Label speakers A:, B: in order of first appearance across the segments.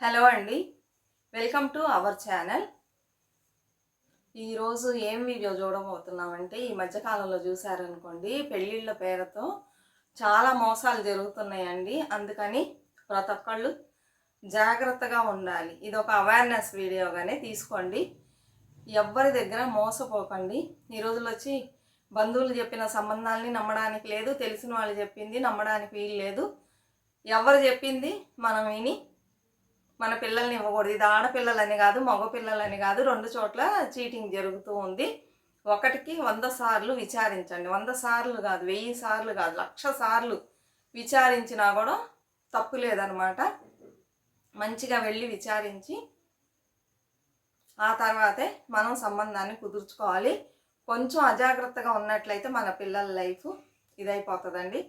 A: Hello అండి, welcome to our channel. ఈరోజు ఏం వీడియో చూడబోతున్నామంటే, ఈ మధ్యకాలంలో చూసారనుకోండి, పెళ్ళిళ్ళ పేరుతో చాలా మోసాలు జరుగుతున్నాయండి. అందుకని ప్రతి ఒక్కళ్ళు జాగ్రత్తగా ఉండాలి. ఇది ఒక అవేర్నెస్ వీడియోగానే తీసుకోండి. ఎవ్వరి దగ్గర మోసపోకండి. ఈ రోజుల్లో వచ్చి బంధువులు చెప్పిన సంబంధాలని నమ్మడానికి లేదు, తెలిసిన వాళ్ళు చెప్పింది నమ్మడానికి వీలు లేదు. ఎవరు చెప్పింది మనం విని మన పిల్లల్ని ఇవ్వకూడదు. ఇది ఆడపిల్లలని కాదు, మగ పిల్లలని కాదు, రెండు చోట్ల చీటింగ్ జరుగుతూ ఉంది. ఒకటికి 100 సార్లు విచారించండి. 100 సార్లు కాదు, 1000 సార్లు కాదు, 1,00,000 సార్లు విచారించినా కూడా తప్పు లేదనమాట. మంచిగా వెళ్ళి విచారించి ఆ తర్వాతే మనం సంబంధాన్ని కుదుర్చుకోవాలి. కొంచెం అజాగ్రత్తగా ఉన్నట్లయితే మన పిల్లల లైఫ్ ఇదైపోతుందండి.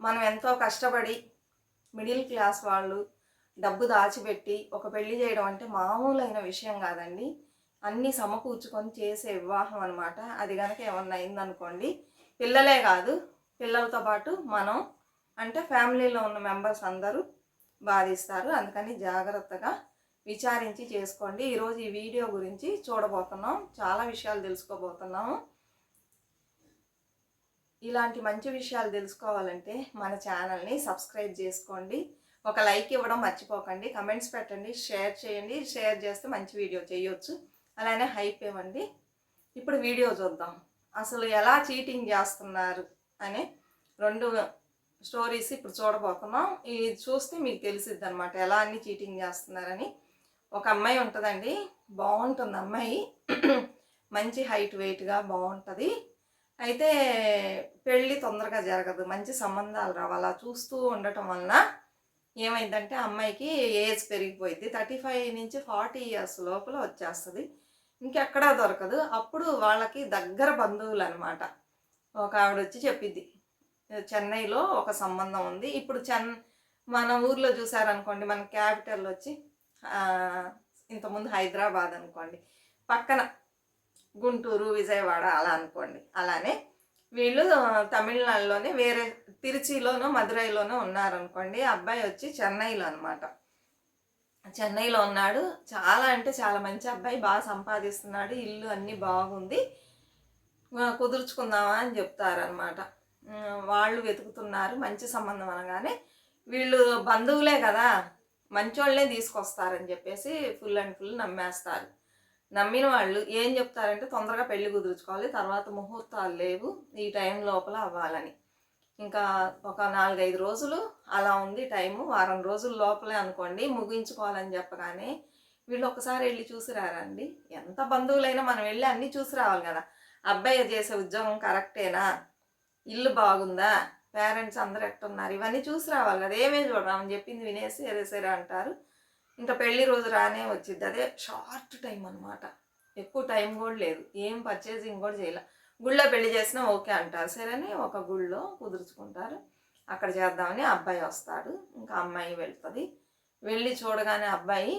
A: మనం ఎంతో కష్టపడి మిడిల్ క్లాస్ వాళ్ళు డబ్బు దాచిపెట్టి ఒక పెళ్లి చేయడం అంటే మామూలైన విషయం కాదండి. అన్నీ సమకూర్చుకొని చేసే వివాహం అనమాట. అది కనుక ఏమన్నా అయిందనుకోండి, పిల్లలే కాదు, పిల్లలతో పాటు మనం అంటే ఫ్యామిలీలో ఉన్న మెంబర్స్ అందరూ బాధిస్తారు. అందుకని జాగ్రత్తగా విచారించి చేసుకోండి. ఈరోజు ఈ వీడియో గురించి చూడబోతున్నాం, చాలా విషయాలు తెలుసుకోబోతున్నాము. ఇలాంటి మంచి విషయాలు తెలుసుకోవాలంటే మన ఛానల్ని సబ్స్క్రైబ్ చేసుకోండి. ఒక లైక్ ఇవ్వడం మర్చిపోకండి. కమెంట్స్ పెట్టండి, షేర్ చేయండి. షేర్ చేస్తే మంచి వీడియో చేయొచ్చు. అలానే హైప్ ఇవ్వండి. ఇప్పుడు వీడియో చూద్దాం. అసలు ఎలా చీటింగ్ చేస్తున్నారు అనే 2 స్టోరీస్ ఇప్పుడు చూడబోతున్నాం. ఇది చూస్తే మీకు తెలిసిద్ది అనమాట ఎలా అన్ని చీటింగ్ చేస్తున్నారని. ఒక అమ్మాయి ఉంటుందండి, బాగుంటుంది అమ్మాయి. మంచి హైట్ వెయిట్గా బాగుంటుంది. అయితే పెళ్ళి తొందరగా జరగదు, మంచి సంబంధాలు రావాలా చూస్తూ ఉండటం వలన ఏమైందంటే అమ్మాయికి ఏజ్ పెరిగిపోయింది. 35 నుంచి 40 ఇయర్స్ లోపల వచ్చేస్తుంది. ఇంకెక్కడా దొరకదు. అప్పుడు వాళ్ళకి దగ్గర బంధువులు అనమాట. ఒక ఆవిడ వచ్చి చెప్పిద్ది, చెన్నైలో ఒక సంబంధం ఉంది. ఇప్పుడు మన ఊర్లో చూసారనుకోండి, మన క్యాపిటల్ వచ్చి ఇంతకుముందు హైదరాబాద్ అనుకోండి, పక్కన గుంటూరు, విజయవాడ అలా అనుకోండి. అలానే వీళ్ళు తమిళనాడులోనే వేరే తిరుచిలోనో మదురైలోనో ఉన్నారనుకోండి. అబ్బాయి వచ్చి చెన్నైలో అనమాట. చెన్నైలో ఉన్నాడు. చాలా అంటే చాలా మంచి అబ్బాయి, బాగా సంపాదిస్తున్నాడు, ఇల్లు అన్నీ బాగుంది, కుదుర్చుకుందామా అని చెప్తారనమాట. వాళ్ళు వెతుకుతున్నారు మంచి సంబంధం అనగానే వీళ్ళు బంధువులే కదా, మంచోళ్ళనే తీసుకొస్తారని చెప్పేసి ఫుల్ అండ్ ఫుల్ నమ్మేస్తారు. నమ్మిన వాళ్ళు ఏం చెప్తారంటే తొందరగా పెళ్లి కుదుర్చుకోవాలి, తర్వాత ముహూర్తాలు లేవు, ఈ టైం లోపల అవ్వాలని. ఇంకా ఒక 4-5 రోజులు అలా ఉంది టైము. వారం రోజుల లోపలే అనుకోండి ముగించుకోవాలని చెప్పగానే వీళ్ళు ఒకసారి వెళ్ళి చూసి రారండి. ఎంత బంధువులైనా మనం వెళ్ళి అన్నీ చూసి రావాలి కదా. అబ్బాయి చేసే ఉద్యోగం కరెక్టేనా, ఇల్లు బాగుందా, పేరెంట్స్ అందరూ ఎట్టున్నారు, ఇవన్నీ చూసి రావాలి కదా. ఏమీ చూడరామని చెప్పింది వినేసి సరే అంటారు. ఇంకా పెళ్లి రోజు రానే వచ్చింది. అదే షార్ట్ టైం అనమాట, ఎక్కువ టైం కూడా లేదు, ఏం పర్చేసింగ్ కూడా చేయాలి. గుళ్ళో పెళ్లి చేసినా ఓకే అంటారు. సరేని ఒక గుళ్ళో కుదుర్చుకుంటారు. అక్కడ చేద్దామని అబ్బాయి వస్తాడు. ఇంకా అమ్మాయి వెళ్తుంది. వెళ్ళి చూడగానే అబ్బాయి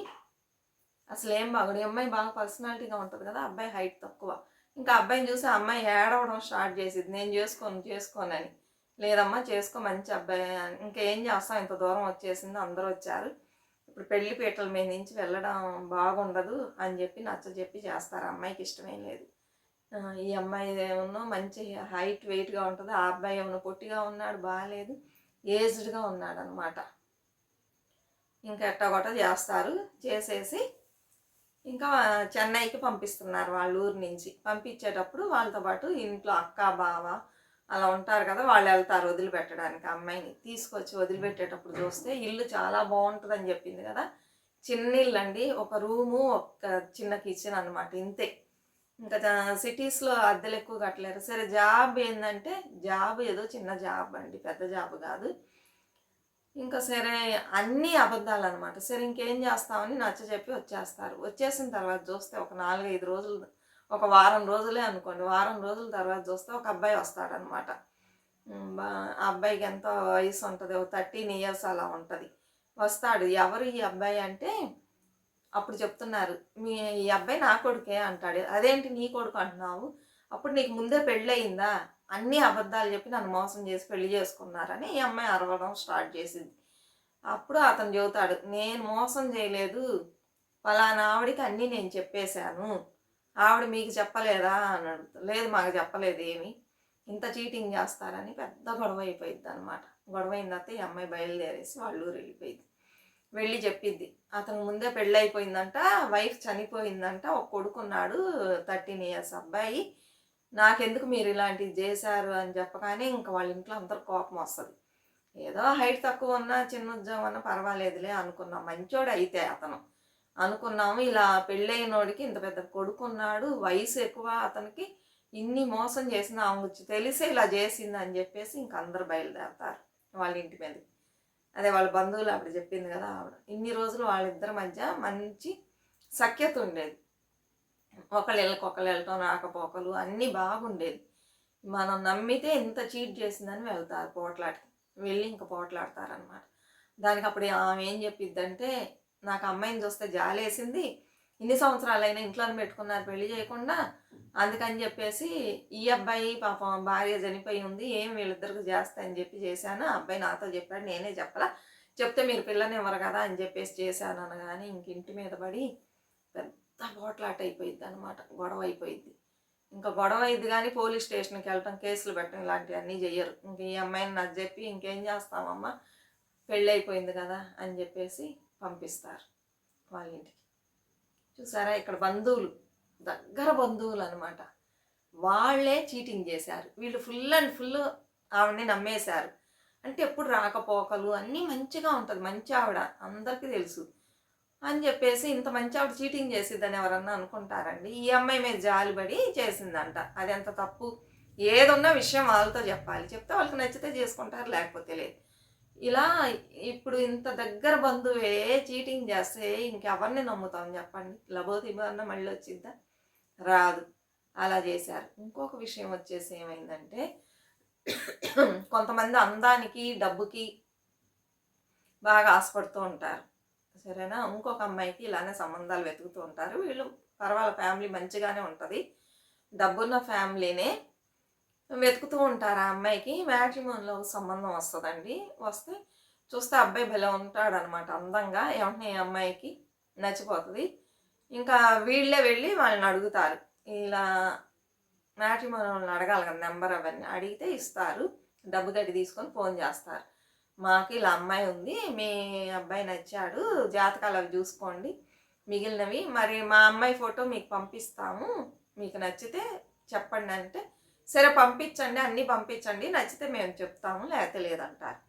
A: అసలు ఏం బాగుంది. అమ్మాయి బాగా పర్సనాలిటీగా ఉంటుంది కదా, అబ్బాయి హైట్ తక్కువ. ఇంకా అబ్బాయిని చూసి అమ్మాయి ఏడవడం స్టార్ట్ చేసింది, నేను చేసుకోనని. లేదమ్మా చేసుకో, మంచి అబ్బాయి. ఇంకేం చేస్తాం, ఇంత దూరం వచ్చేసింది, అందరూ వచ్చారు, ఇప్పుడు పెళ్లి పీటల మీద నుంచి వెళ్ళడం బాగుండదు అని చెప్పి నచ్చజెప్పి చేస్తారు. అమ్మాయికి ఇష్టమేం లేదు. ఈ అమ్మాయి ఏమన్నా మంచి హైట్ వెయిట్గా ఉంటుంది, ఆ అబ్బాయి ఏమన్నా పొట్టిగా ఉన్నాడు, బాగాలేదు, ఏజ్డ్గా ఉన్నాడు అనమాట. ఇంకా ఎట్టగొట్ట చేస్తారు. చేసేసి ఇంకా చెన్నైకి పంపిస్తున్నారు వాళ్ళ ఊరు నుంచి. పంపించేటప్పుడు వాళ్ళతో పాటు ఇంట్లో అక్క బావ అలా ఉంటారు కదా, వాళ్ళు వెళ్తారు వదిలిపెట్టడానికి. అమ్మాయిని తీసుకొచ్చి వదిలిపెట్టేటప్పుడు చూస్తే ఇల్లు చాలా బాగుంటుందని చెప్పింది కదా, చిన్న ఇల్లు అండి, ఒక రూము, ఒక చిన్న కిచెన్ అనమాట, ఇంతే. ఇంకా సిటీస్లో అద్దెలు ఎక్కువ కట్టలేరు. సరే జాబ్ ఏంటంటే జాబ్ ఏదో చిన్న జాబ్ అండి, పెద్ద జాబ్ కాదు. ఇంకా సరే అన్నీ అబద్ధాలు అనమాట. సరే ఇంకేం చేస్తామని నచ్చజెప్పి వచ్చేస్తారు. వచ్చేసిన తర్వాత చూస్తే ఒక 4-5 రోజులు, ఒక వారం రోజులే అనుకోండి, వారం రోజుల తర్వాత చూస్తే ఒక అబ్బాయి వస్తాడనమాట. ఆ అబ్బాయికి ఎంతో వయసు ఉంటుంది, ఒక 13 ఇయర్స్ అలా ఉంటుంది. వస్తాడు. ఎవరు ఈ అబ్బాయి అంటే అప్పుడు చెప్తున్నారు, ఈ అబ్బాయి నా కొడుకే అంటాడు. అదేంటి నీ కొడుకు అంటున్నావు, అప్పుడు నీకు ముందే పెళ్ళయిందా, అన్నీ అబద్ధాలు చెప్పి నన్ను మోసం చేసి పెళ్లి చేసుకున్నారని ఈ అమ్మాయి అరవడం స్టార్ట్ చేసింది. అప్పుడు అతను చెబుతాడు, నేను మోసం చేయలేదు, ఫలానా ఆవిడకి అన్నీ నేను చెప్పేశాను, ఆవిడ మీకు చెప్పలేదా అని అడుగుతాడు. లేదు మాకు చెప్పలేదు ఏమి, ఇంత చీటింగ్ చేస్తారని పెద్ద గొడవ అయిపోయింది అనమాట. గొడవ అయిన తర్వాత ఈ అమ్మాయి బయలుదేరేసి వాళ్ళ ఊరు వెళ్ళిపోయింది. వెళ్ళి చెప్పిద్ది, అతను ముందే పెళ్ళి అయిపోయిందంట, వైఫ్ చనిపోయిందంట, ఒక కొడుకున్నాడు 13 years అబ్బాయి, నాకెందుకు మీరు ఇలాంటివి చేశారు అని చెప్పగానే ఇంకా వాళ్ళ ఇంట్లో అందరు కోపం వస్తుంది. ఏదో హైట్ తక్కువ ఉన్నా చిన్న ఉద్యోగం అన్నా పర్వాలేదులే అనుకున్నాం, మంచోడు అయితే అతను అనుకున్నాము. ఇలా పెళ్ళైనోడికి ఇంత పెద్ద కొడుకున్నాడు, వయసు ఎక్కువ అతనికి, ఇన్ని మోసం చేసిన ఆమె తెలిసే ఇలా చేసింది అని చెప్పేసి ఇంక అందరు బయలుదేరతారు వాళ్ళ ఇంటి మీద. అదే వాళ్ళ బంధువులు ఆవిడ చెప్పింది కదా, ఆవిడ ఇన్ని రోజులు వాళ్ళిద్దరి మధ్య మంచి సఖ్యత ఉండేది, ఒకళ్ళు వెళ్ళటం రాకపోకలు అన్నీ బాగుండేది. మనం నమ్మితే ఇంత చీట్ చేసిందని వెళ్తారు పోట్లాడికి, వెళ్ళి ఇంకా పోట్లాడతారనమాట. దానికి అప్పుడు ఆమె ఏం చెప్పిద్దంటే, నాకు అమ్మాయిని చూస్తే జాలేసింది, ఇన్ని సంవత్సరాలైనా ఇంట్లోనే పెట్టుకున్నారు పెళ్లి చేయకుండా, అందుకని చెప్పేసి ఈ అబ్బాయి పాపం భార్య చనిపోయి ఉంది, ఏం వీళ్ళిద్దరికి చేస్తా అని చెప్పి చేశాను, అబ్బాయి నాతో చెప్పాడు, నేనే చెప్పలా, చెప్తే మీరు పిల్లని ఇవ్వరు కదా అని చెప్పేసి చేశాను అనగానే ఇంక ఇంటి మీద పడి పెద్ద పోట్లాట అయిపోయింది అనమాట, గొడవ అయిపోయింది. ఇంకా గొడవ అయింది కానీ పోలీస్ స్టేషన్కి వెళ్ళటం, కేసులు పెట్టడం ఇలాంటివన్నీ చెయ్యరు. ఇంక ఈ అమ్మాయిని నాకు చెప్పి ఇంకేం చేస్తామమ్మా, పెళ్ళి అయిపోయింది కదా అని చెప్పేసి పంపిస్తారు వాళ్ళ ఇంటికి. చూసారా, ఇక్కడ బంధువులు, దగ్గర బంధువులు అనమాట, వాళ్ళే చీటింగ్ చేశారు. వీళ్ళు ఫుల్ అండ్ ఫుల్ ఆవిడని నమ్మేశారు. అంటే ఎప్పుడు రాకపోకలు అన్నీ మంచిగా ఉంటుంది, మంచి ఆవిడ అందరికీ తెలుసు అని చెప్పేసి ఇంత మంచి ఆవిడ చీటింగ్ చేసిద్దని ఎవరన్నా అనుకుంటారండి? ఈ అమ్మాయి మీద జాలిపడి చేసిందంట, అది ఎంత తప్పు. ఏదున్నా విషయం వాళ్ళతో చెప్పాలి, చెప్తే వాళ్ళకి నచ్చితే చేసుకుంటారు, లేకపోతే లేదు. ఇలా ఇప్పుడు ఇంత దగ్గర బంధువే చీటింగ్ చేస్తే ఇంకెవరిని నమ్ముతాం చెప్పండి? లబోదిబన్న మళ్ళీ వచ్చిద్దా? రాదు. అలా చేశారు. ఇంకొక విషయం వచ్చేసి ఏమైందంటే, కొంతమంది అందానికి డబ్బుకి బాగా ఆశపడుతూ ఉంటారు, సరేనా? ఇంకొక అమ్మాయికి ఇలానే సంబంధాలు వెతుకుతూ ఉంటారు. వీళ్ళు పర్వాలేదు, ఫ్యామిలీ మంచిగానే ఉంటుంది, డబ్బున్న ఫ్యామిలీనే వెతుకుతూ ఉంటారు. ఆ అమ్మాయికి మ్యాట్రిమోనీలో సంబంధం వస్తుందండి. వస్తే చూస్తే అబ్బాయి భలే ఉంటాడనమాట, అందంగా. ఏమంటే ఈ అమ్మాయికి నచ్చిపోతుంది. ఇంకా వీళ్ళే వెళ్ళి వాళ్ళని అడుగుతారు, ఇలా మ్యాట్రిమోనీని అడగాలి కదా నెంబర్, అవన్నీ అడిగితే ఇస్తారు. డబ్బు గడ్డి తీసుకొని ఫోన్ చేస్తారు, మాకు ఇలా అమ్మాయి ఉంది, మీ అబ్బాయి నచ్చాడు, జాతకాలు అవి చూసుకోండి, మిగిలినవి మరి మా అమ్మాయి ఫోటో మీకు పంపిస్తాము, మీకు నచ్చితే చెప్పండి అంటే, సరే పంపించండి, అన్నీ పంపించండి, నచ్చితే మేము చెప్తాము, లేకపోతే లేదంటారు.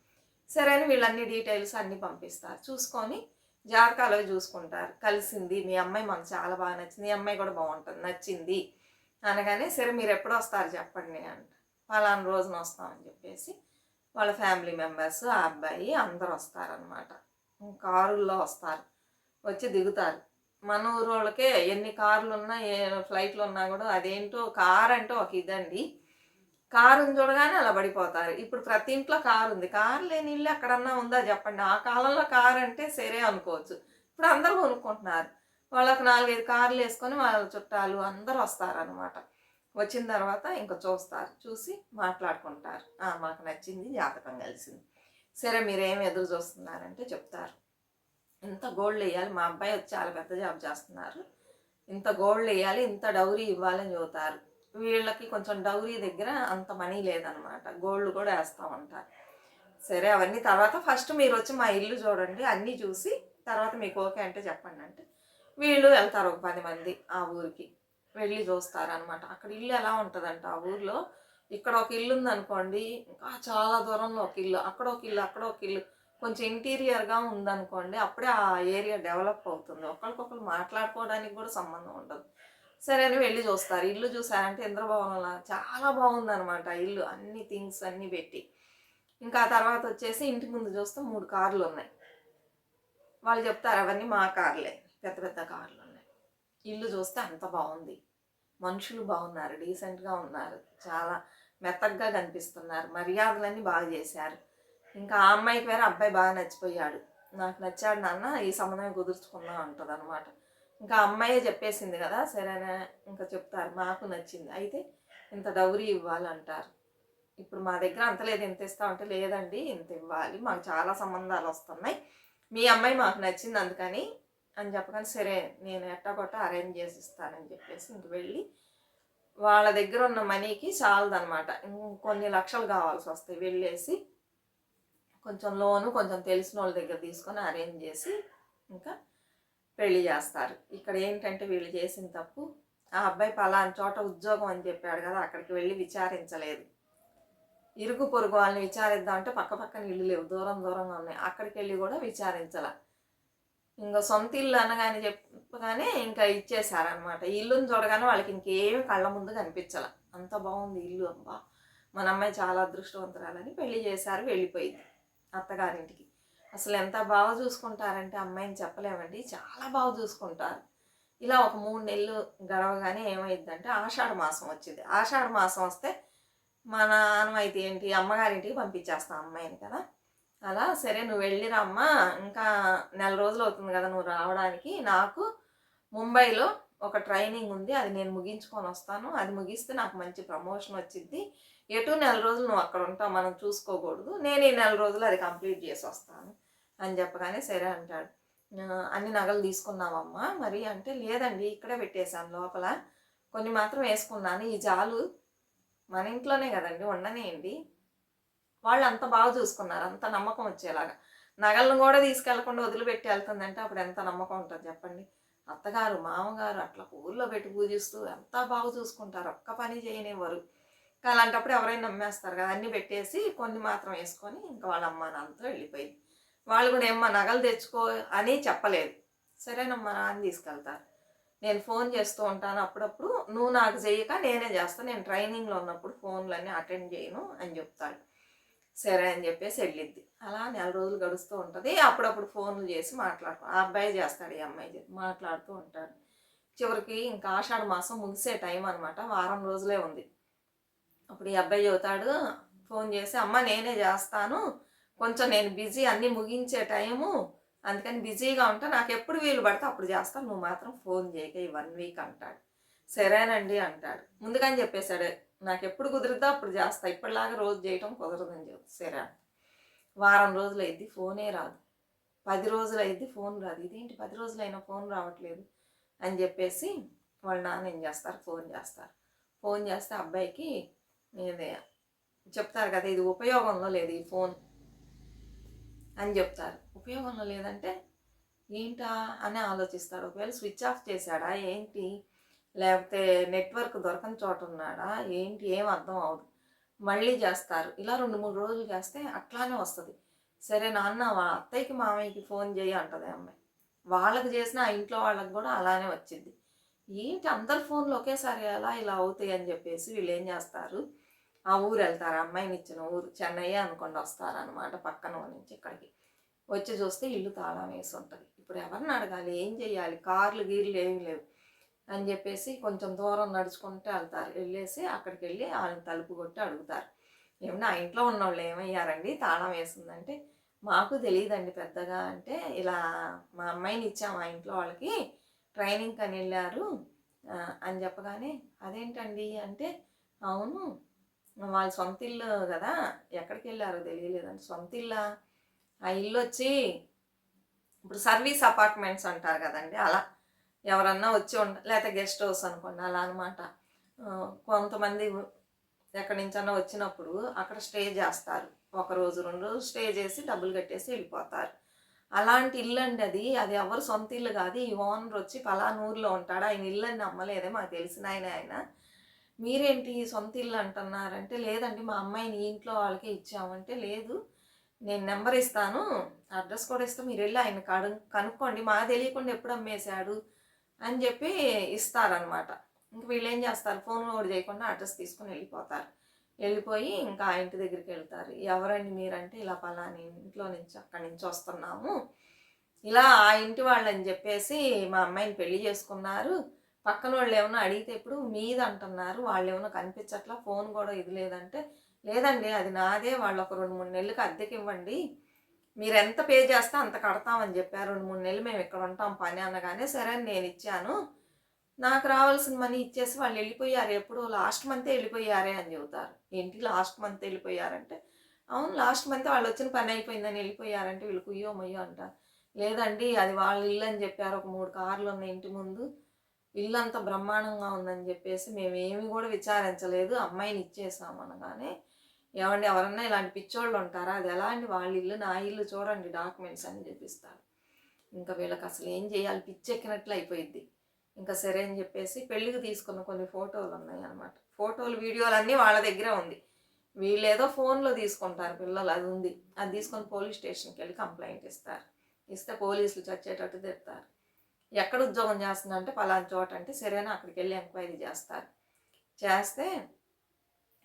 A: సరే అని వీళ్ళన్ని డీటెయిల్స్ అన్నీ పంపిస్తారు. చూసుకొని జాతకాలు అవి చూసుకుంటారు, కలిసింది, మీ అమ్మాయి మాకు చాలా బాగా నచ్చింది, ఈ అమ్మాయి కూడా బాగుంటుంది, నచ్చింది అనగానే సరే మీరు ఎప్పుడు వస్తారు చెప్పండి అంట. ఫలానా రోజున వస్తామని చెప్పేసి వాళ్ళ ఫ్యామిలీ మెంబర్స్, ఆ అబ్బాయి అందరు వస్తారనమాట. కారుల్లో వస్తారు, వచ్చి దిగుతారు. మన ఊరు వాళ్ళకే ఎన్ని కార్లు ఉన్నా, ఏ ఫ్లైట్లు ఉన్నా కూడా అదేంటో కార్ అంటే ఒక ఇదండి, కారుని చూడగానే అలా పడిపోతారు. ఇప్పుడు ప్రతి ఇంట్లో కారు ఉంది, కారు లేని ఇల్లు ఎక్కడన్నా ఉందా చెప్పండి? ఆ కాలంలో కారు అంటే సరే అనుకోవచ్చు, ఇప్పుడు అందరూ కొనుక్కుంటున్నారు. వాళ్ళకి 4-5 కార్లు వేసుకొని వాళ్ళ చుట్టాలు అందరూ వస్తారనమాట. వచ్చిన తర్వాత ఇంకా చూస్తారు, చూసి మాట్లాడుకుంటారు, మాకు నచ్చింది, జాతకం కలిసింది, సరే మీరేం ఎదురు చూస్తున్నారంటే చెప్తారు. ఇంత గోల్డ్ వేయాలి, మా అబ్బాయి వచ్చి చాలా పెద్ద జాబ్ చేస్తున్నారు, ఇంత గోల్డ్ వేయాలి, ఇంత డౌరీ ఇవ్వాలని చెబుతారు. వీళ్ళకి కొంచెం డౌరీ దగ్గర అంత మనీ లేదనమాట, గోల్డ్ కూడా వేస్తామంటారు. సరే అవన్నీ తర్వాత, ఫస్ట్ మీరు వచ్చి మా ఇల్లు చూడండి, అన్నీ చూసి తర్వాత మీకు ఓకే అంటే చెప్పండి అంటే వీళ్ళు వెళ్తారు. ఒక 10 మంది ఆ ఊరికి వెళ్ళి చూస్తారనమాట. అక్కడ ఇల్లు ఎలా ఉంటుందంట, ఆ ఊర్లో ఇక్కడ ఒక ఇల్లు ఉందనుకోండి, ఇంకా చాలా దూరంలో ఒక ఇల్లు, అక్కడ ఒక ఇల్లు, అక్కడ ఒక ఇల్లు, కొంచెం ఇంటీరియర్గా ఉందనుకోండి, అప్పుడే ఆ ఏరియా డెవలప్ అవుతుంది. ఒకరికొకరు మాట్లాడుకోవడానికి కూడా సంబంధం ఉండదు. సరే అని వెళ్ళి చూస్తారు. ఇల్లు చూసారంటే ఇంద్రభవనంలా చాలా బాగుందనమాట ఇల్లు, అన్ని థింగ్స్ అన్నీ పెట్టి. ఇంకా ఆ తర్వాత వచ్చేసి ఇంటి ముందు చూస్తే 3 కార్లు ఉన్నాయి. వాళ్ళు చెప్తారు అవన్నీ మా కార్లే, పెద్ద పెద్ద కార్లు ఉన్నాయి. ఇల్లు చూస్తే అంత బాగుంది, మనుషులు బాగున్నారు, డీసెంట్గా ఉన్నారు, చాలా మెత్తగా కనిపిస్తున్నారు, మర్యాదలన్నీ బాగా చేశారు. ఇంకా ఆ అమ్మాయికి వేరే అబ్బాయి బాగా నచ్చిపోయాడు, నాకు నచ్చాడు నాన్న, ఈ సంబంధం కుదుర్చుకుందాం అంటుంది అనమాట. ఇంకా అమ్మాయే చెప్పేసింది కదా, సరేనా ఇంకా చెప్తారు మాకు నచ్చింది, అయితే ఇంత డౌరీ ఇవ్వాలంటారు. ఇప్పుడు మా దగ్గర అంత లేదు, ఇంత ఇస్తామంటే లేదండి ఇంత ఇవ్వాలి, మాకు చాలా సంబంధాలు వస్తున్నాయి, మీ అమ్మాయి మాకు నచ్చింది అందుకని అని చెప్పగానే సరే నేను ఎట్టగొట్ట అరేంజ్ చేసి ఇస్తానని చెప్పేసి ఇంక వెళ్ళి వాళ్ళ దగ్గర ఉన్న మనీకి చాలదనమాట, కొన్ని లక్షలు కావాల్సి వస్తాయి. వెళ్ళేసి కొంచెం లోను కొంచెం తెలిసిన వాళ్ళ దగ్గర తీసుకొని అరేంజ్ చేసి ఇంకా పెళ్లి చేస్తారు. ఇక్కడ ఏంటంటే వీళ్ళు చేసిన తప్పు, ఆ అబ్బాయి పలానా చోట ఉద్యోగం అని చెప్పాడు కదా, అక్కడికి వెళ్ళి విచారించలేదు. ఇరుగు పొరుగు వాళ్ళని విచారిద్దామంటే పక్క పక్కన ఇల్లు లేవు, దూరం దూరంగా ఉన్నాయి, అక్కడికి వెళ్ళి కూడా విచారించాల. ఇంకా సొంత ఇల్లు అనగానే చెప్పగానే ఇంకా ఇచ్చేసారనమాట. ఇల్లుని చూడగానే వాళ్ళకి ఇంకేమి కళ్ళ ముందు కనిపించాల, అంత బాగుంది ఇల్లు, అబ్బా మన అమ్మాయి చాలా అదృష్టవంతురాలని పెళ్లి చేశారు. వెళ్ళిపోయింది అత్తగారింటికి. అసలు ఎంత బాగా చూసుకుంటారంటే అమ్మాయిని చెప్పలేమండి, చాలా బాగా చూసుకుంటారు. ఇలా ఒక 3 నెలలు గడవగానే ఏమైందంటే ఆషాఢ మాసం వచ్చింది. ఆషాఢ మాసం వస్తే మన ఆనవాయితీ ఏంటి, అమ్మగారింటికి పంపించేస్తాం అమ్మాయిని కదా. అలా సరే నువ్వు వెళ్ళిరా అమ్మా, ఇంకా నెల రోజులు అవుతుంది కదా నువ్వు రావడానికి, నాకు ముంబైలో ఒక ట్రైనింగ్ ఉంది, అది నేను ముగించుకొని వస్తాను, అది ముగిస్తే నాకు మంచి ప్రమోషన్ వచ్చింది, ఎటు నెల రోజులు నువ్వు అక్కడ ఉంటావు, మనం చూసుకోకూడదు, నేను ఈ నెల రోజులు అది కంప్లీట్ చేసి వస్తాను అని చెప్పగానే సరే అంటాడు. అన్ని నగలు తీసుకున్నావమ్మా మరి అంటే, లేదండి ఇక్కడే పెట్టేశాను లోపల, కొన్ని మాత్రం వేసుకున్నాను, ఈ జాలు మన ఇంట్లోనే కదండి ఉండనేయండి. వాళ్ళు అంత బాగా చూసుకున్నారు, అంత నమ్మకం వచ్చేలాగా. నగలను కూడా తీసుకెళ్లకుండా వదిలిపెట్టి వెళ్తుందంటే అప్పుడు ఎంత నమ్మకం ఉంటుంది చెప్పండి. అత్తగారు మామగారు అట్లా ఊళ్ళో పెట్టి పూజిస్తూ ఎంత బాగా చూసుకుంటారు, ఒక్క పని చేయనివ్వరు. అలాంటప్పుడు ఎవరైనా నమ్మేస్తారు కదా. అన్నీ పెట్టేసి కొన్ని మాత్రం వేసుకొని ఇంకా వాళ్ళ అమ్మ నాన్నతో వెళ్ళిపోయింది. వాళ్ళు కూడా ఏమ్మా నగలు తెచ్చుకో అని చెప్పలేదు. సరేనమ్మా అని తీసుకెళ్తారు. నేను ఫోన్ చేస్తూ ఉంటాను అప్పుడప్పుడు, నువ్వు నాకు చేయక నేనే చేస్తాను, నేను ట్రైనింగ్లో ఉన్నప్పుడు ఫోన్లన్నీ అటెండ్ చేయను అని చెప్తాడు. సరే అని చెప్పేసి వెళ్ళిద్ది. అలా నెల రోజులు గడుస్తూ ఉంటుంది. అప్పుడప్పుడు ఫోన్లు చేసి ఆ అబ్బాయి చేస్తాడు, ఈ అమ్మాయి మాట్లాడుతూ ఉంటాడు. చివరికి ఇంకా ఆషాఢ మాసం ముగిసే టైం అనమాట, వారం రోజులే ఉంది. అప్పుడు ఈ అబ్బాయి చెబుతాడు ఫోన్ చేసి, అమ్మ నేనే చేస్తాను, కొంచెం నేను బిజీ, అన్నీ ముగించే టైము, అందుకని బిజీగా ఉంటా, నాకు ఎప్పుడు వీలు పడితే అప్పుడు చేస్తాను, నువ్వు మాత్రం ఫోన్ చేయక ఈ 1 వీక్ అంటాడు. సరేనండి అంటాడు. ముందుకని చెప్పేశాడు, నాకు ఎప్పుడు కుదురుద్దో అప్పుడు చేస్తా, ఇప్పటిలాగా రోజు చేయటం కుదరదని చెప్పి. సరే వారం రోజులు అయింది, ఫోనే రాదు. 10 రోజులు అయింది, ఫోన్ రాదు. ఇదేంటి 10 రోజులైనా ఫోన్ రావట్లేదు అని చెప్పేసి వాళ్ళ నాన్న ఏం చేస్తారు, ఫోన్ చేస్తారు. ఫోన్ చేస్తే అబ్బాయికి ఇదే చెప్తారు కదా, ఇది ఉపయోగంలో లేదు ఈ ఫోన్ అని చెప్తారు. ఉపయోగంలో లేదంటే ఏంటా అని ఆలోచిస్తాడు. ఒకవేళ స్విచ్ ఆఫ్ చేశాడా ఏంటి, లేకపోతే నెట్వర్క్ దొరకని చోట ఉన్నాడా ఏంటి, ఏం అర్థం అవ్వదు. మళ్ళీ చేస్తారు. ఇలా 2-3 రోజులు చేస్తే అట్లానే వస్తుంది. సరే నాన్న అత్తయ్యకి మామయ్యకి ఫోన్ చేయి అంటది అమ్మాయి. వాళ్ళకి చేసిన ఆ ఇంట్లో వాళ్ళకి కూడా అలానే వచ్చింది. ఏంటి అందరి ఫోన్లు ఒకేసారి ఎలా ఇలా అవుతాయి అని చెప్పేసి వీళ్ళు ఏం చేస్తారు, ఆ ఊరు వెళ్తారు, అమ్మాయిని ఇచ్చిన ఊరు చెన్నై అనుకోండి, వస్తారనమాట పక్కన నుంచి. ఇక్కడికి వచ్చి చూస్తే ఇల్లు తాళం వేసి ఉంటుంది. ఇప్పుడు ఎవరిని అడగాలి, ఏం చేయాలి, కార్లు గీర్లు ఏమీ లేవు అని చెప్పేసి కొంచెం దూరం నడుచుకుంటూ వెళ్తారు. వెళ్ళేసి అక్కడికి వెళ్ళి వాళ్ళని తలుపు కొట్టి అడుగుతారు, ఏమన్నా ఆ ఇంట్లో ఉన్నవాళ్ళు ఏమయ్యారండి తాళం వేసిందంటే, మాకు తెలియదండి పెద్దగా అంటే, ఇలా మా అమ్మాయిని ఇచ్చాము ఆ ఇంట్లో వాళ్ళకి, ట్రైనింగ్ అని వెళ్ళారు అని చెప్పగానే, అదేంటండి అంటే, అవును వాళ్ళ సొంత ఇల్లు కదా, ఎక్కడికి వెళ్ళారో తెలియలేదండి, సొంత ఇల్లా, ఆ ఇల్లు వచ్చి ఇప్పుడు సర్వీస్ అపార్ట్మెంట్స్ అంటారు కదండి, అలా ఎవరన్నా వచ్చి లేకపోతే గెస్ట్ హౌస్ అనుకోండి, అలా అనమాట. కొంతమంది ఎక్కడి నుంచన్నా వచ్చినప్పుడు అక్కడ స్టే చేస్తారు, 1 రోజు 2 రోజులు స్టే చేసి డబ్బులు కట్టేసి వెళ్ళిపోతారు. అలాంటి ఇల్లు అండి అది. అది ఎవరు సొంత ఇల్లు కాదు. ఈ ఓనర్ వచ్చి పలానా ఊర్లో ఉంటాడు, ఆయన ఇల్లు అని నమ్మలేదే, మాకు తెలిసిన ఆయన మీరేంటి సొంత ఇల్లు అంటున్నారంటే, లేదండి మా అమ్మాయిని ఇంట్లో వాళ్ళకే ఇచ్చామంటే, లేదు నేను నెంబర్ ఇస్తాను, అడ్రస్ కూడా ఇస్తాను, మీరు వెళ్ళి ఆయన కనుక్కోండి, మాకు తెలియకుండా ఎప్పుడు అమ్మేశాడు అని చెప్పి ఇస్తారనమాట. ఇంక వీళ్ళు ఏం చేస్తారు, ఫోన్ కూడా చేయకుండా అడ్రస్ తీసుకొని వెళ్ళిపోతారు. వెళ్ళిపోయి ఇంకా ఆ ఇంటి దగ్గరికి వెళ్తారు. ఎవరండి మీరంటే, ఇలా పలాని ఇంట్లో నుంచి అక్కడి నుంచి వస్తున్నాము, ఇలా ఆ ఇంటి వాళ్ళని చెప్పేసి మా అమ్మాయిని పెళ్లి చేసుకున్నారు, పక్కన వాళ్ళు ఏమన్నా అడిగితే ఇప్పుడు మీది అంటున్నారు, వాళ్ళు ఏమన్నా కనిపించట్లా, ఫోన్ కూడా ఇది లేదంటే, లేదండి అది నాదే, వాళ్ళు ఒక 2-3 నెలలకు అద్దెకి ఇవ్వండి, మీరు ఎంత పే చేస్తే అంత కడతామని చెప్పారు, 2-3 నెలలు మేము ఇక్కడ ఉంటాం పని అనగానే, సరే అని నేను ఇచ్చాను, నాకు రావాల్సిన మనీ ఇచ్చేసి వాళ్ళు వెళ్ళిపోయారు. ఎప్పుడో లాస్ట్ మంతే వెళ్ళిపోయారే అని చెబుతారు. ఏంటి లాస్ట్ మంత్ వెళ్ళిపోయారంటే, అవును లాస్ట్ మంత్ వాళ్ళు వచ్చిన పని అయిపోయిందని వెళ్ళిపోయారంటే వీళ్ళు కుయ్యో మొయ్యో అంటారు. లేదండి అది వాళ్ళ ఇల్లు అని చెప్పారు. ఒక 3 కార్లు ఉన్నాయి ఇంటి ముందు. ఇల్లంతా బ్రహ్మాండంగా ఉందని చెప్పేసి మేమేమి కూడా విచారించలేదు. అమ్మాయిని ఇచ్చేసాం అనగానే, ఏవండి ఎవరన్నా ఇలాంటి పిచ్చోళ్ళు ఉంటారా? అది ఎలా అండి వాళ్ళ ఇల్లు నా ఇల్లు చూడండి డాక్యుమెంట్స్ అని చూపిస్తారు. ఇంకా వీళ్ళకి అసలు ఏం చేయాలి పిచ్చెక్కినట్లు అయిపోయింది. ఇంకా సరే అని చెప్పేసి పెళ్ళికి తీసుకున్న కొన్ని ఫోటోలు ఉన్నాయి అనమాట. ఫోటోలు వీడియోలు అన్నీ వాళ్ళ దగ్గరే ఉంది. వీళ్ళు ఏదో ఫోన్లో తీసుకుంటారు పిల్లలు, అది ఉంది. అది తీసుకొని పోలీస్ స్టేషన్కి వెళ్ళి కంప్లైంట్ ఇస్తారు. ఇస్తే పోలీసులు చచ్చేటట్టు తిడతారు. ఎక్కడ ఉద్యోగం చేస్తున్నా అంటే పలానా చోట అంటే సరేనా అక్కడికి వెళ్ళి ఎంక్వైరీ చేస్తారు. చేస్తే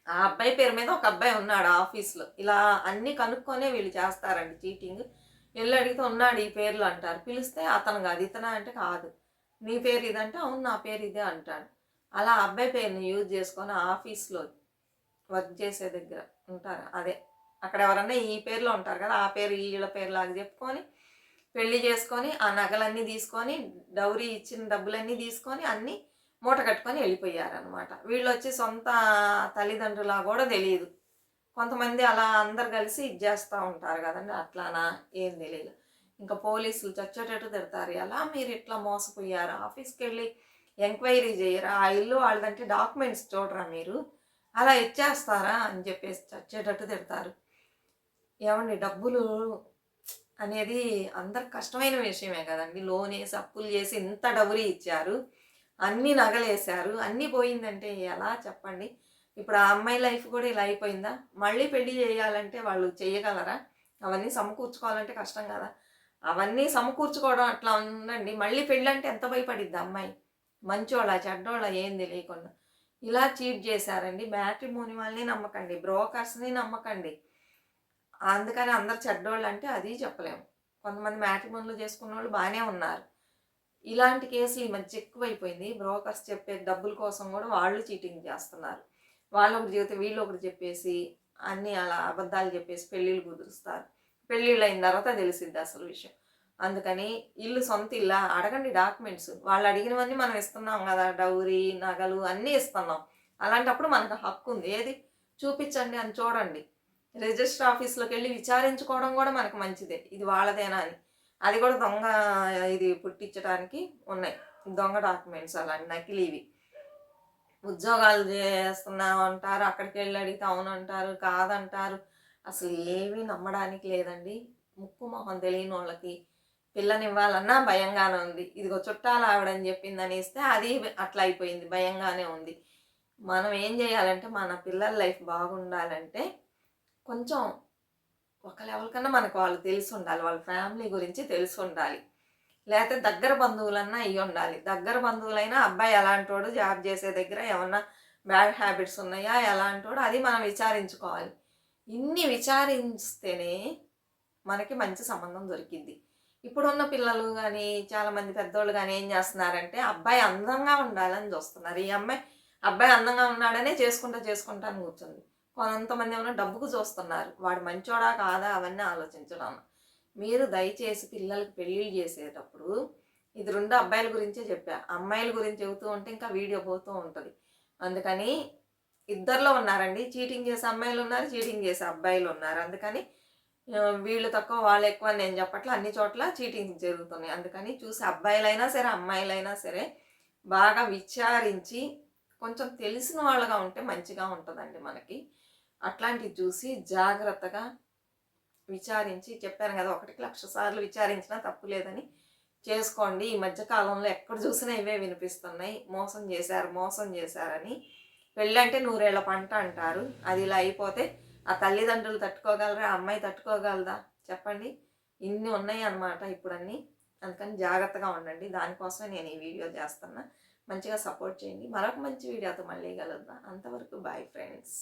A: ఆ అబ్బాయి పేరు మీద ఒక అబ్బాయి ఉన్నాడు ఆఫీస్లో. ఇలా అన్నీ కనుక్కొనే వీళ్ళు చేస్తారండి చీటింగ్. వెళ్ళి అడిగితే ఉన్నాడు ఈ పేర్లు అంటారు. పిలిస్తే అతను కాదు ఇతన అంటే కాదు, నీ పేరు ఇదంటే అవును నా పేరు ఇదే అంటాడు. అలా అబ్బాయి పేరుని యూజ్ చేసుకొని ఆఫీస్లో వర్క్ చేసే దగ్గర ఉంటారు, అదే అక్కడ ఎవరన్నా ఈ పేర్లో ఉంటారు కదా ఆ పేరు వీళ్ళ పేరు లాగా చెప్పుకొని పెళ్లి చేసుకొని ఆ నగలన్నీ తీసుకొని డౌరీ ఇచ్చిన డబ్బులన్నీ తీసుకొని అన్నీ మూట కట్టుకొని వెళ్ళిపోయారనమాట. వీళ్ళు వచ్చి సొంత తల్లిదండ్రులా కూడా తెలియదు. కొంతమంది అలా అందరు కలిసి ఇది చేస్తూ ఉంటారు కదండి, అట్లానా ఏం తెలియదు. ఇంకా పోలీసులు చచ్చేటట్టు తిడతారు. ఎలా మీరు ఇట్లా మోసపోయారు, ఆఫీస్కి వెళ్ళి ఎంక్వైరీ చేయరా, ఆ ఇల్లు వాళ్ళదంటే డాక్యుమెంట్స్ చూడరా, మీరు అలా ఇచ్చేస్తారా అని చెప్పేసి చచ్చేటట్టు తిడతారు. ఏమండి డబ్బులు అనేది అందరికి కష్టమైన విషయమే కదండి. లోన్ వేసి అప్పులు చేసి ఇంత డబ్బులు ఇచ్చారు, అన్నీ నగలేశారు, అన్నీ పోయిందంటే ఎలా చెప్పండి. ఇప్పుడు ఆ అమ్మాయి లైఫ్ కూడా ఇలా అయిపోయిందా? మళ్ళీ పెళ్లి చేయాలంటే వాళ్ళు చేయగలరా? అవన్నీ సమకూర్చుకోవాలంటే కష్టం కదా. అవన్నీ సమకూర్చుకోవడం అట్లా ఉందండి. మళ్ళీ పెళ్ళి అంటే ఎంత భయపడిద్ది అమ్మాయి. మంచోళ్ళ చెడ్డోళ్ళ ఏం తెలియకుండా ఇలా చీట్ చేశారండి. మ్యాట్రిమోని వాళ్ళని నమ్మకండి, బ్రోకర్స్ని నమ్మకండి. అందుకని అందరు చెడ్డోళ్ళు అంటే అది చెప్పలేము. కొంతమంది మ్యాట్రిమోనిలో చేసుకున్న వాళ్ళు బాగానే ఉన్నారు. ఇలాంటి కేసులు ఈ మధ్య ఎక్కువైపోయింది. బ్రోకర్స్ చెప్పే డబ్బుల కోసం కూడా వాళ్ళు చీటింగ్ చేస్తున్నారు. వాళ్ళు ఒకటి చెబితే వీళ్ళు ఒకటి చెప్పేసి అన్నీ అలా అబద్ధాలు చెప్పేసి పెళ్ళిళ్ళు కుదురుస్తారు. పెళ్ళిళ్ళు అయిన తర్వాత తెలిసిద్ది అసలు విషయం. అందుకని ఇల్లు సొంత ఇల్లా అడగండి డాక్యుమెంట్స్. వాళ్ళు అడిగినవన్నీ మనం ఇస్తున్నాం కదా, డౌరీ నగలు అన్నీ ఇస్తున్నాం. అలాంటప్పుడు మనకు హక్కు ఉంది. ఏది చూపించండి అని చూడండి. రిజిస్టర్ ఆఫీస్లోకి వెళ్ళి విచారించుకోవడం కూడా మనకు మంచిదే, ఇది వాళ్ళదేనా అని. అది కూడా దొంగ ఇది పుట్టించడానికి ఉన్నాయి దొంగ డాక్యుమెంట్స్, అలాంటి నకిలీవి. ఉద్యోగాలు చేస్తున్నాం అంటారు, అక్కడికి వెళ్ళి అడిగితే అవునంటారు కాదంటారు. అసలు ఏమీ నమ్మడానికి లేదండి. ముక్కు మొహం తెలియని వాళ్ళకి పిల్లనివ్వాలన్నా భయంగానే ఉంది. ఇదిగో చుట్టాలు ఆవిడని చెప్పిందని ఇస్తే అది అట్లా అయిపోయింది, భయంగానే ఉంది. మనం ఏం చేయాలంటే మన పిల్లల లైఫ్ బాగుండాలంటే కొంచెం ఒక లెవెల్ కన్నా మనకు వాళ్ళు తెలిసి ఉండాలి, వాళ్ళ ఫ్యామిలీ గురించి తెలిసి ఉండాలి. లేకపోతే దగ్గర బంధువులన్నా అయ్యి ఉండాలి. దగ్గర బంధువులైనా అబ్బాయి ఎలాంటోడు, జాబ్ చేసే దగ్గర ఏమన్నా బ్యాడ్ హ్యాబిట్స్ ఉన్నాయా ఎలాంటోడు, అది మనం విచారించుకోవాలి. ఇన్ని విచారిస్తేనే మనకి మంచి సంబంధం దొరికింది. ఇప్పుడున్న పిల్లలు కానీ చాలామంది పెద్దోళ్ళు కానీ ఏం చేస్తున్నారంటే అబ్బాయి అందంగా ఉండాలని చూస్తున్నారు. ఈ అబ్బాయి అందంగా ఉన్నాడనే చేసుకుంటా అని కూర్చుంది. కొంతమంది ఏమన్నా డబ్బుకు చూస్తున్నారు. వాడు మంచోడా కాదా అవన్నీ ఆలోచించడం. మీరు దయచేసి పిల్లలకి పెళ్ళిళ్ళు చేసేటప్పుడు ఇది 2 అబ్బాయిల గురించే చెప్పా. అమ్మాయిల గురించి చెబుతూ ఉంటే ఇంకా వీడియో పోతూ ఉంటుంది. అందుకని ఇద్దరిలో ఉన్నారండి, చీటింగ్ చేసే అమ్మాయిలు ఉన్నారు, చీటింగ్ చేసే అబ్బాయిలు ఉన్నారు. అందుకని వీళ్ళు తక్కువ వాళ్ళు ఎక్కువ నేను చెప్పట్లా, అన్ని చోట్ల చీటింగ్ జరుగుతున్నాయి. అందుకని చూసి అబ్బాయిలైనా సరే అమ్మాయిలైనా సరే బాగా విచారించి కొంచెం తెలిసిన వాళ్ళగా ఉంటే మంచిగా ఉంటుందండి మనకి. అట్లాంటివి చూసి జాగ్రత్తగా విచారించి, చెప్పాను కదా 1,00,000 సార్లు విచారించినా తప్పు లేదని చేసుకోండి. ఈ మధ్యకాలంలో ఎక్కడ చూసినా ఇవే వినిపిస్తున్నాయి, మోసం చేశారని. పెళ్ళంటే 100 ఏళ్ల పంట అంటారు. అది ఇలా అయిపోతే ఆ తల్లిదండ్రులు తట్టుకోగలరా, అమ్మాయి తట్టుకోగలదా చెప్పండి. ఇన్ని ఉన్నాయి అన్నమాట ఇప్పుడన్నీ. అందుకని జాగ్రత్తగా ఉండండి. దానికోసమే నేను ఈ వీడియో చేస్తున్నా. మంచిగా సపోర్ట్ చేయండి. మరొక మంచి వీడియోతో మళ్ళీ కలుద్దాం. అంతవరకు బాయ్ ఫ్రెండ్స్.